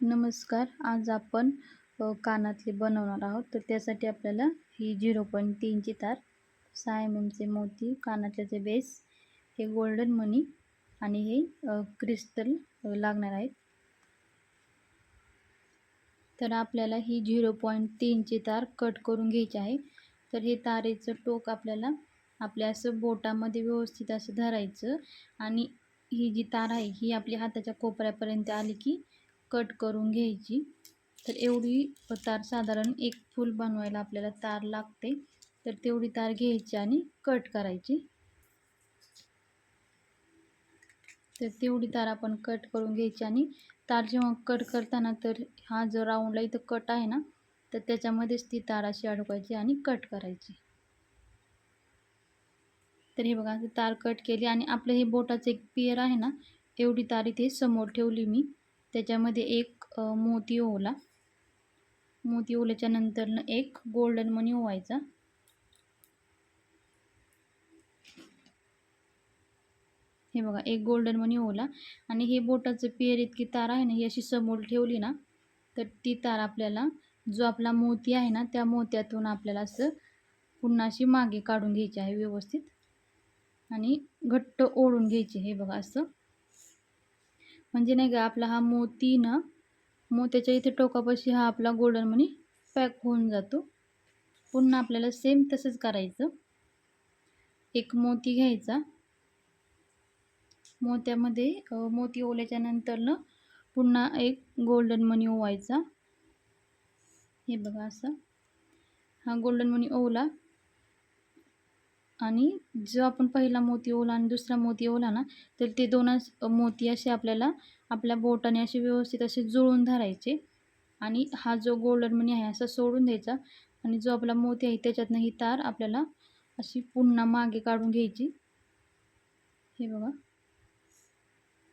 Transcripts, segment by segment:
नमस्कार. आज आपण कानातले बनवणार आहोत. तर त्यासाठी आपल्याला ही 0.3 ची तार, 6 चे मोती, कानातल्याचे बेस, हे गोल्डन मणी आणि हे क्रिस्टल लागणार आहेत. तर आपल्याला ही 0.3 ची तार कट करून घ्यायची आहे. तर हे तारेचं टोक आपल्याला आपल्या असं बोटामध्ये व्यवस्थित असं धरायचं आणि ही जी तार आहे ही आपल्या हाताच्या कोपऱ्यापर्यंत आली की कट करून घ्यायची. तर एवढी तार साधारण एक फूल बनवायला आपल्याला तार लागते. तर तेवढी तार घ्यायची आणि कट करायची. तर तेवढी तार आपण कट करून घ्यायची आणि तार जेव्हा कट करताना तर हा जो राऊंडला इथं कट आहे ना, तर त्याच्यामध्येच ती तार अशी अडकवायची आणि कट करायची. तर हे बघा, तार कट केली आणि आपलं हे बोटाचं एक पेअर आहे ना, एवढी तार इथे समोर ठेवली मी. त्याच्यामध्ये एक मोती ओवला. मोती ओवल्याच्या नंतरनं एक गोल्डन मणी ओवायचा. हे बघा, एक गोल्डन मणी ओवला आणि हे बोटाचं पेअर इतकी तार आहे ना, ही अशी समोर ठेवली ना, तर ती तार आपल्याला जो आपला मोती आहे ना, त्या मोत्यातून आपल्याला असं पुन्हा अशी मागे काढून घ्यायची आहे व्यवस्थित आणि घट्ट ओढून घ्यायची. हे बघा असं. म्हणजे नाही का आपला हा मोती ना, मोत्याच्या इथे टोकापाशी हा आपला गोल्डन मणी पॅक होऊन जातो. पुन्हा आपल्याला सेम तसंच करायचं. एक मोती घ्यायचा. मोत्यामध्ये मोती ओवल्याच्या नंतरनं पुन्हा एक गोल्डन मणी ओवायचा. हे बघा असं. हा गोल्डन मणी ओवला आणि जो आपण पहिला मोती ओवला आणि दुसरा मोती ओवला ना, तर ते दोनच मोती असे आपल्याला आपल्या बोटाने असे व्यवस्थित असे जुळवून धरायचे आणि हा जो गोल्डन मणी आहे असा सोडून द्यायचा आणि जो आपला मोती आहे त्याच्यातनं ही तार आपल्याला अशी पुन्हा मागे काढून घ्यायची. हे बघा,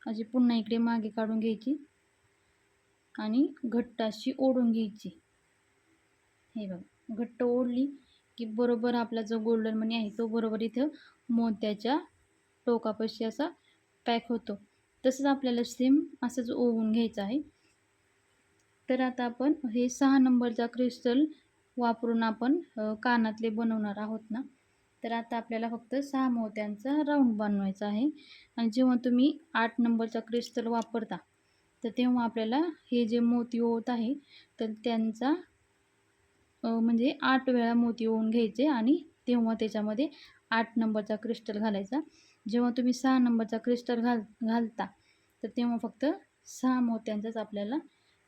अशी पुन्हा इकडे मागे काढून घ्यायची आणि घट्ट अशी ओढून घ्यायची. हे बघा, घट्ट ओढली की बरोबर आपला जो गोल्डन मणी आहे तो बरोबर इथं मोत्याच्या टोकापाशी असा पॅक होतो. तसंच आपल्याला सेम असंच ओवून घ्यायचं आहे. तर आता आपण हे 6 नंबरचा क्रिस्टल वापरून आपण कानातले बनवणार आहोत ना. तर आता आपल्याला फक्त 6 मोत्यांचा राऊंड बनवायचा आहे आणि जेव्हा तुम्ही 8 नंबरचा क्रिस्टल वापरता, तर तेव्हा आपल्याला हे जे मोती ओवत आहे तर त्यांचा म्हणजे 8 वेळा मोती ओवून घ्यायचे आणि तेव्हा त्याच्यामध्ये 8 नंबरचा क्रिस्टल घालायचा. जेव्हा तुम्ही 6 नंबरचा क्रिस्टल घालता, तर तेव्हा फक्त 6 मोत्यांचाच आपल्याला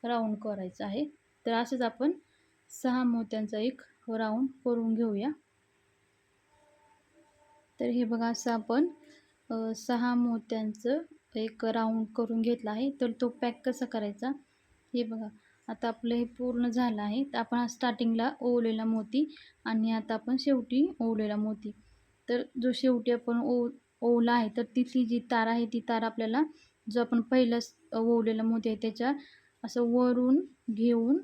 राऊंड करायचा आहे. तर असंच आपण 6 मोत्यांचा एक राऊंड करून घेऊया. तर हे बघा, असं आपण 6 मोत्यांचं एक राऊंड करून घेतला आहे. तर तो पॅक कसा करायचा, हे बघा. आता आपलं हे पूर्ण झालं आहे. तर आपण स्टार्टिंगला ओवलेला मोती आणि आता आपण शेवटी ओवलेला मोती. तर जो शेवटी आपण ओवला आहे, तर तिथली जी तार आहे ती तार आपल्याला जो आपण पहिला ओवलेला मोती आहे त्याच्या असं वरून घेऊन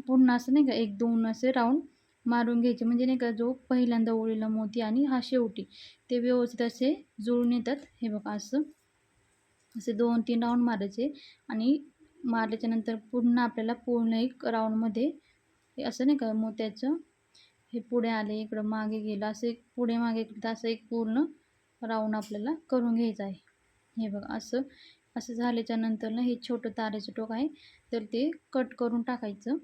पुन्हा असं नाही का 1-2 असे राऊंड मारून घ्यायचे. म्हणजे नाही का जो पहिल्यांदा ओवलेला मोती आणि हा शेवटी ते व्यवस्थित असे जुळून येतात. हे बघा असं. असे 2-3 राऊंड मारायचे आणि मारल्याच्यानंतर पुन्हा आपल्याला पूर्ण एक राऊंडमध्ये हे असं नाही का मोत्याचं हे पुढे आले, इकडं मागे गेलं, असं एक पुढे मागे इकडं असं एक पूर्ण राऊंड आपल्याला करून घ्यायचं आहे. हे बघा असं. असं झाल्याच्या नंतरनं हे छोटं तारेचं टोक आहे, तर ते कट करून टाकायचं.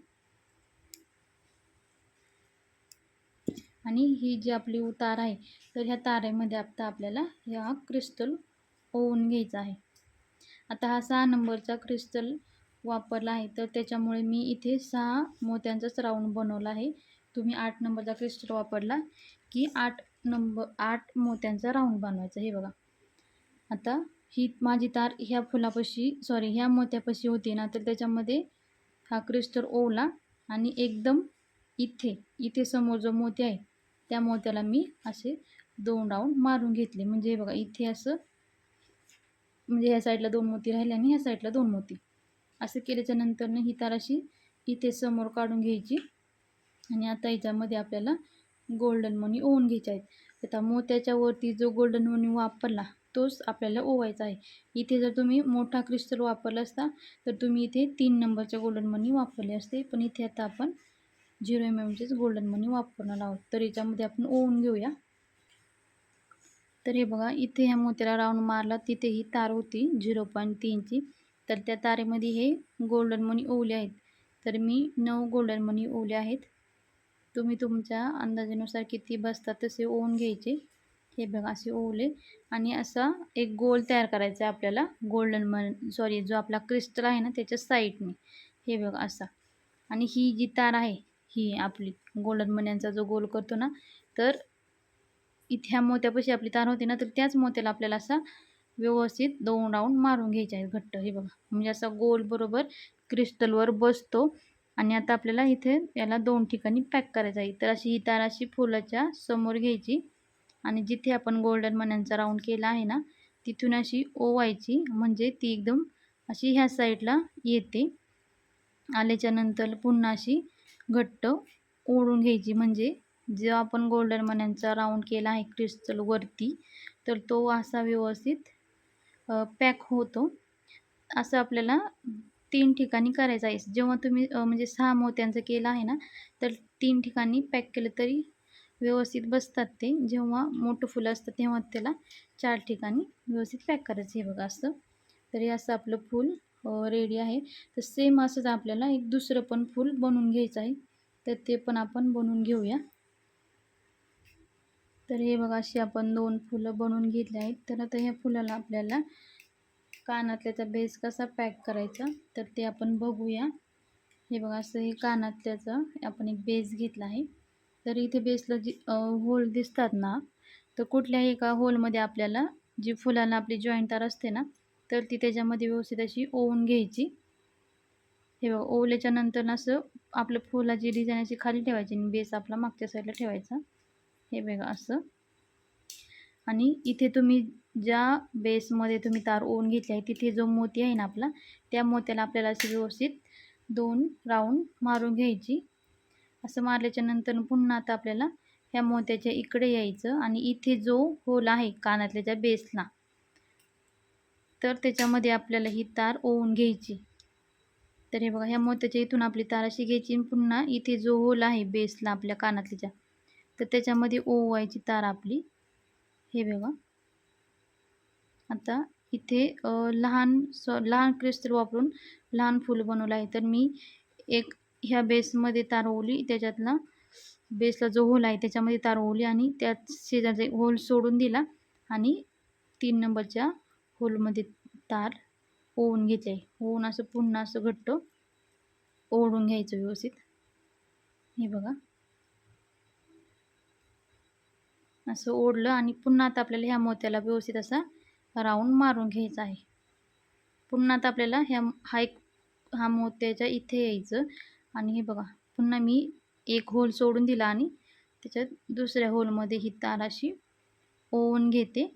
आणि ही जी आपली तार आहे, तर ह्या तारेमध्ये आता आपल्याला हा क्रिस्टल ओवून घ्यायचा आहे. आता हा 6 नंबरचा क्रिस्टल वापरला आहे, तर त्याच्यामुळे मी इथे 6 मोत्यांचाच राऊंड बनवला आहे. तुम्ही 8 नंबरचा क्रिस्टल वापरला की 8 मोत्यांचा राऊंड बनवायचा. हे बघा, आता ही माझी तार ह्या मोत्यापाशी होती ना, तर त्याच्यामध्ये हा क्रिस्टल ओवला आणि एकदम इथे समोर जो मोती आहे त्या मोत्याला मी असे 2 राऊंड मारून घेतले. म्हणजे हे बघा, इथे असं म्हणजे ह्या साईडला 2 मोती राहिले आणि ह्या साईडला 2 मोती. असं केल्याच्या नंतरनं ही तार अशी इथे समोर काढून घ्यायची आणि आता याच्यामध्ये आपल्याला गोल्डन मणी ओवून घ्यायचे आहेत. आता मोत्याच्या वरती जो गोल्डन मणी वापरला तोच आपल्याला ओवायचा आहे. इथे जर तुम्ही मोठा क्रिस्टल वापरला असता तर तुम्ही इथे 3 नंबरचे गोल्डन मनी वापरले असते. पण इथे आता आपण 0 एमएमचेच गोल्डन मनी वापरणार आहोत. तर याच्यामध्ये आपण ओवून घेऊया. तर हे बघा, इथे ह्या मोत्याला राऊंड मारला, तिथे ही तार होती 0.3ची. तर त्या तारेमध्ये हे गोल्डन मनी ओवले आहेत. तर मी 9 गोल्डन मनी ओवले आहेत. तुम्ही तुमच्या अंदाजानुसार किती बसतात तसे ओवून घ्यायचे. हे बघा, असे ओवले आणि असा एक गोल तयार करायचा आहे आपल्याला जो आपला क्रिस्टल आहे ना त्याच्या साईडने. हे बघा असा. आणि ही जी तार आहे, ही आपली गोल्डन मण्यांचा जो गोल करतो ना, तर इथे ह्या मोत्यापाशी आपली तार होती ना, तर त्याच मोत्याला आपल्याला असा व्यवस्थित 2 राऊंड मारून घ्यायचे आहेत घट्ट. हे बघा, म्हणजे असा गोल बरोबर क्रिस्टलवर बसतो. आणि आता आपल्याला इथे याला 2 ठिकाणी पॅक करायचं आहे. तर अशी ही तार अशी फुलाच्या समोर घ्यायची आणि जिथे आपण गोल्डन मण्यांचा राऊंड केला आहे ना, तिथून अशी ओवायची, म्हणजे ती एकदम अशी ह्या साईडला येते. आल्याच्या नंतर पुन्हा अशी घट्ट ओढून घ्यायची, म्हणजे जो आपण गोल्डन मण्यांचा राऊंड केला आहे क्रिस्टल वरती, तर तो असा व्यवस्थित पॅक होतो. असं आपल्याला 3 ठिकाणी करायचं आहे. जेव्हा तुम्ही म्हणजे 6 मोत्यांचं केलं आहे ना, तर 3 ठिकाणी पॅक केलं तरी व्यवस्थित बसतात ते. जेव्हा मोठं फुलं असतं तेव्हा त्याला 4 ठिकाणी व्यवस्थित पॅक करायचं. हे बघा असं. तर हे असं आपलं फूल रेडी आहे. तर सेम असंच आपल्याला एक दुसरं पण फूल बनवून घ्यायचं आहे. तर ते पण आपण बनवून घेऊया. तर हे बघा, अशी आपण 2 फुलं बनवून घेतली आहेत. तर आता ह्या फुलाला आपल्याला कानातल्याचा बेस कसा पॅक करायचा तर ते आपण बघूया. हे बघा, असं हे कानातल्याचा आपण एक बेस घेतला आहे. तर इथे बेसला जी होल दिसतात ना, तर कुठल्याही एका होलमध्ये आपल्याला जी फुलांना आपली जॉईंट तार असते ना, तर ती त्याच्यामध्ये व्यवस्थित अशी ओवून घ्यायची. हे बघा, ओवल्याच्या नंतर असं आपलं फुलाची डिझाईन अशी खाली ठेवायची आणि बेस आपला मागच्या साईडला ठेवायचा. हे बघा असं. आणि इथे तुम्ही ज्या बेसमध्ये तुम्ही तार ओवून घेतली आहे, तिथे जो मोती आहे ना आपला, त्या मोत्याला आपल्याला अशी व्यवस्थित 2 राऊंड मारून घ्यायची. असं मारल्याच्या नंतर पुन्हा आता आपल्याला ह्या मोत्याच्या इकडे यायचं आणि इथे जो होल आहे कानातल्याच्या बेसला, तर त्याच्यामध्ये आपल्याला ही तार ओवून घ्यायची. तर हे बघा, ह्या मोत्याच्या इथून आपली तार अशी घ्यायची आणि पुन्हा इथे जो होल आहे बेसला आपल्या कानातल्याच्या, तर त्याच्यामध्ये ओवायची तार आपली. हे बघा, आता इथे लहान क्रिस्टल वापरून लहान फूल बनवलं आहे. तर मी एक ह्या बेसमध्ये तार ओवली, त्याच्यातला बेसला जो होल आहे त्याच्यामध्ये तार ओवली आणि त्यात शेजारचा होल सोडून दिला आणि 3 नंबरच्या होलमध्ये तार ओवून घेतली. ओवून असं पुन्हा असं घट्ट ओढून घ्यायचं व्यवस्थित. हे बघा, असं ओढलं आणि पुन्हा आता आपल्याला ह्या मोत्याला व्यवस्थित असा राऊंड मारून घ्यायचा आहे. पुन्हा आता आपल्याला हा मोत्याच्या इथे यायचं आणि हे बघा, पुन्हा मी एक होल सोडून दिला आणि त्याच्यात दुसऱ्या होलमध्ये ही तार अशी ओवून घेते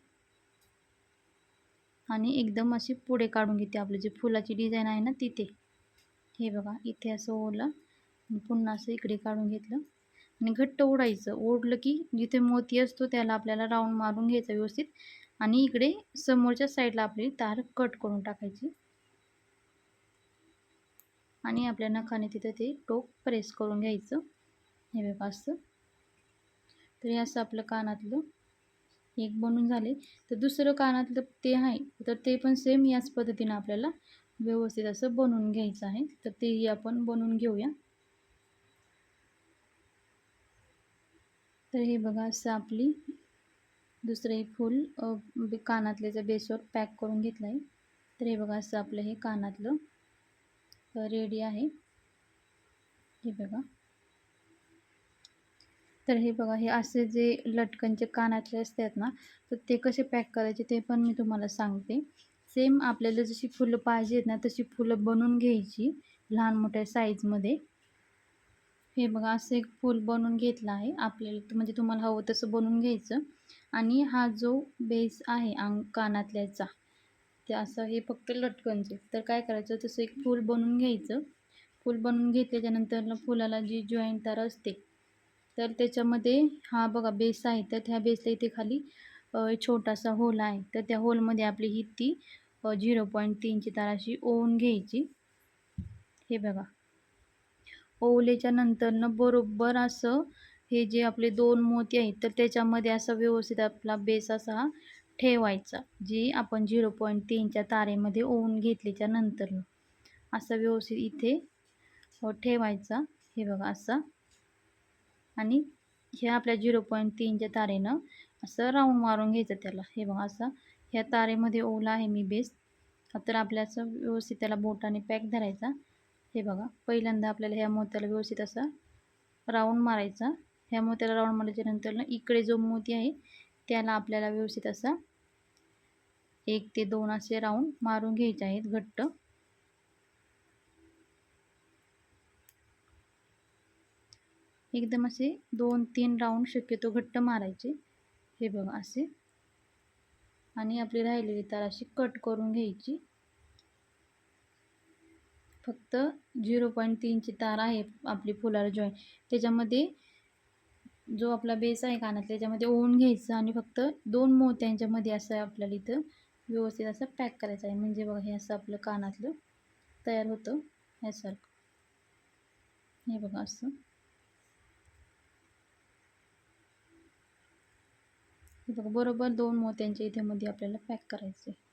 आणि एकदम अशी पुढे काढून घेते. आपली जी फुलाची डिझाईन आहे ना तिथे. हे बघा, इथे असं ओढलं आणि पुन्हा असं इकडे काढून घेतलं आणि घट्ट ओढायचं. ओढलं की जिथे मोती असतो त्याला आपल्याला राऊंड मारून घ्यायचं व्यवस्थित आणि इकडे समोरच्या साईडला आपली तार कट करून टाकायची आणि आपल्या नखाने तिथे ते टोक प्रेस करून घ्यायचं. हे बघा असं. तर हे असं आपलं कानातलं एक बनून झाले. तर दुसरं कानातलं ते आहे, तर ते पण सेम याच पद्धतीनं आपल्याला व्यवस्थित असं बनवून घ्यायचं आहे. तर तेही आपण बनवून घेऊया. तर हे बघा, असं आपली दुसरं एक फूल कानातल्याच्या बेसवर पॅक करून घेतलं आहे. तर हे बघा, असं आपलं हे कानातलं रेडी आहे. हे बघा. तर हे बघा, हे असे जे लटकनचे कानातले असतात ना, तर ते कसे पॅक करायचे ते पण मी तुम्हाला सांगते. सेम आपल्याला जशी फुलं पाहिजेत ना तशी फुलं बनवून घ्यायची लहान मोठ्या साईजमध्ये. हे बघा, असं एक फूल बनवून घेतलं आहे आपल्याला, म्हणजे तुम्हाला हवं तसं बनवून घ्यायचं. आणि हा जो बेस आहे कानातल्याचा, ते असं हे फक्त लटकनचे. तर काय करायचं, तसं एक फूल बनवून घ्यायचं. फूल बनवून घेतल्याच्यानंतर फुलाला जी जॉईंट तार असते, तर त्याच्यामध्ये हा बघा बेस आहे, तर ह्या बेसला इथे खाली छोटासा होल आहे, तर त्या होलमध्ये आपली ही ती 0.3ची तार अशी ओवून घ्यायची. हे बघा. ओवल्याच्या नंतरनं बरोबर असं हे जे आपले 2 मोती आहेत, तर त्याच्यामध्ये असा व्यवस्थित आपला बेस असा ठेवायचा. जी आपण 0.3च्या तारेमध्ये ओवून घेतल्याच्या नंतरनं. असा व्यवस्थित इथे ठेवायचा. हे बघा असा. आणि ह्या आपल्या 0.3च्या तारेनं असं राउंड मारून घ्यायचं त्याला. हे बघा असा ह्या तारेमध्ये ओवला आहे मी बेस. तर आपल्याला असं व्यवस्थित त्याला बोटाने पॅक धरायचा. हे बघा पहिल्यांदा आपल्याला ह्या मोत्याला व्यवस्थित असा राउंड मारायचा. ह्या मोत्याला राउंड मारल्याच्या नंतर इकडे जो मोती आहे त्याला आपल्याला व्यवस्थित असा 1 ते 2 असे राउंड मारून घ्यायचे आहेत घट्ट. एकदम असे 2-3 राउंड शक्यतो घट्ट मारायचे. हे बघा असे. आणि आपली राहिलेली तार अशी कट करून घ्यायची. फक्त 0.3ची तार आहे आपली फुलाला जॉईन, त्याच्यामध्ये जो आपला बेस आहे कानातला त्याच्यामध्ये ओवून घ्यायचं आणि फक्त 2 मोत्यांच्यामध्ये असं आपल्याला इथं व्यवस्थित असं पॅक करायचं आहे. म्हणजे बघा हे असं आपलं कानातलं तयार होतं ह्यासारखं. हे बघा असं. हे बघा बरोबर 2 मोत्यांच्या इथे मध्ये आपल्याला पॅक करायचं आहे.